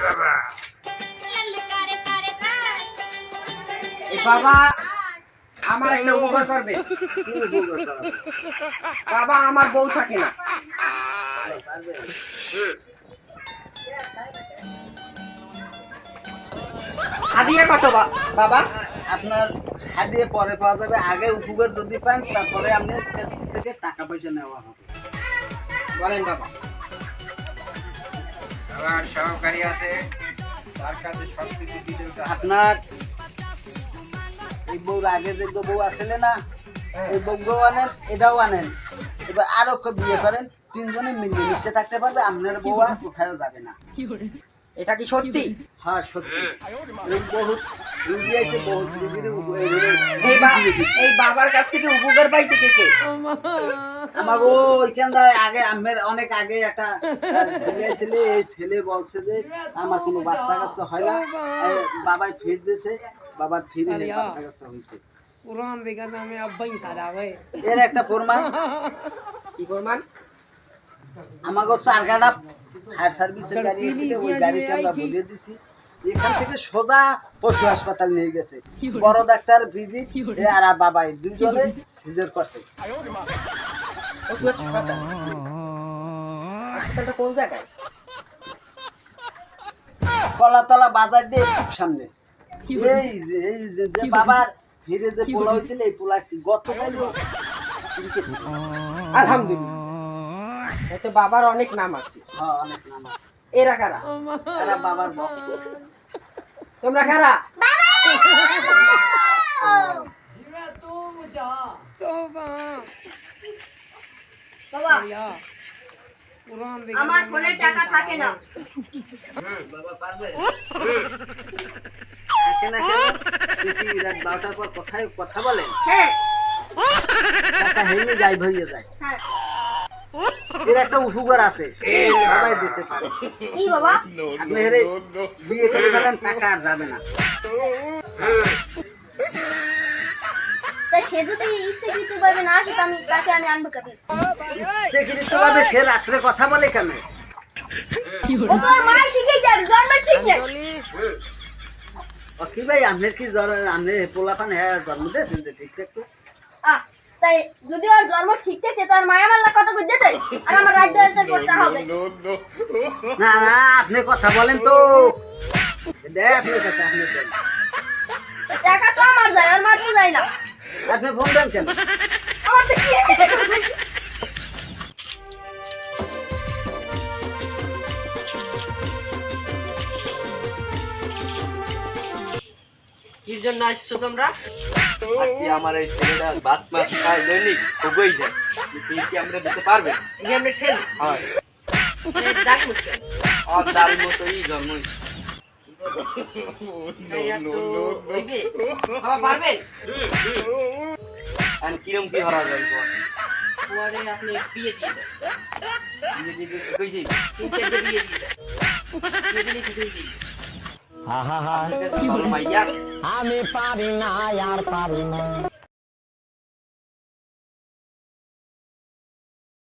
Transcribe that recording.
বাবা এই বাবা আমার একটা উপকার করবে। বাবা আমার বউ থাকে না। হাদিয়া কত বাবা? আপনার হাদিয়ে পরে পাওয়া যাবে, আগে উপকার যদি পান তারপরে আপনার কাছ থেকে টাকা পয়সা নেওয়া হবে। বলেন বাবা। আমার সহকারী আছে, তার কাছে সবকিছু দিতে হবে। আপনার এই বউর আগে যে বউ আসলে না, এই বউ আনেন, এটাও আনেন, এবার আরো বিয়ে করেন, তিনজনে মিলিয়ে মিশে থাকতে পারবে, আপনার বউ আর কোথাও যাবে না। এটা কি সত্যি? হ্যাঁ সত্যি, এই বহুত রুগী আছে, বহুত রুগীর এই বাবার কাছ থেকে উপকার পাইছে কে কে? আমার ওইখান আগে আমের অনেক আগে একটা ছেলে ছিল, এই ছেলে বলছে যে আমার কোনো বাচ্চা কাচ্চা হয় না, বাবাই ফির দিয়েছে, বাবার ফিরে বাচ্চা কাচ্চা হয়েছে। এর একটা প্রমাণ। কি প্রমাণ? আমাকে 4 গাড়া ফায়ার সার্ভিসের গাড়ি ছিল, ওই গাড়িতে আমরা বলে দিছি, এখান থেকে সোজা পশু হাসপাতাল নিয়ে গেছে। বড় ডাক্তার ভিজিট আর বাবাই দুজনে সিজার করছে। পশু হাসপাতাল? হাসপাতালটা কোন জায়গায়? কলাতলা বাজার দিয়ে খুব সামনে। এই যে বাবার ফিরে যে পোলা হয়েছিল, এই পোলা গতকাল আলহামদুলিল্লাহ। এতে বাবার অনেক নাম আছে। হ্যাঁ অনেক নাম আছে। এরা কারা? এরা বাবার ভক্ত। তোমরা কারা? বাবা আমার ফোনে টাকা থাকে না। বাবা পারবে? থাকে না কেন? তুই রাত 12টার পর কথা বলেন? হ্যাঁ টাকা হেলে গায়েব হয়ে যায়। হ্যাঁ। এর একটা উপকার আছে, বাবাই দিতে পারে। কি বাবা? আপনি হেরে বিয়ে করে ফেলেন, টাকা আর যাবে না। তা সে যদি ইচ্ছাকৃত ভাবে না আসে, আমি তাকে আনবো কেন? ইচ্ছাকৃত ভাবে সে রাত্রে কথা বলে কেন? ও তো আমার মায়ের শিখেই যায়, জন্মের ঠিক নেই। ও কি ভাই, আপনার কি জ্বর? আপনি পোলাপান হ্যাঁ জন্ম দিয়েছেন যে ঠিক থাকতো? তাই যদি ওর জন্ম ঠিক থাকে তো আর মায়া মাল্লা কথা কই দিতে আর আমার রাজ্য রাজ্য করতে হবে। না না, আপনি কথা বলেন তো, দেখ আপনার কাছে, আপনি দেন। টাকা তো আমার যায়, আর মার তো যায় না। আপনি ফোন দেন কেন? আমার তো কি রেখেছে করেছে? কির জন্য আসছো তোমরা? আসছি আমার এই ছেলেটা ভাত মাছ খায় দৈনিক, খুবই যায়, এই কি আমরা দিতে পারবে? এই আমার ছেলে। হয় দাঁড়ি মুছতে। আর দাড়ি মতো এই জন্ম হয়েছে। বাবা পারবেন? আর কিরম কি হরা যায়? পরে আপনি বিয়ে দিয়ে দেন। বিয়ে দিয়ে দিতে কইছি? 3-4 বিয়ে দিয়ে দেন। বিয়ে দিলে ঠিক হয়ে যাবে। আপনার কাছে ভালো মাইয়া আছে? আমি পারি না আর পারি না।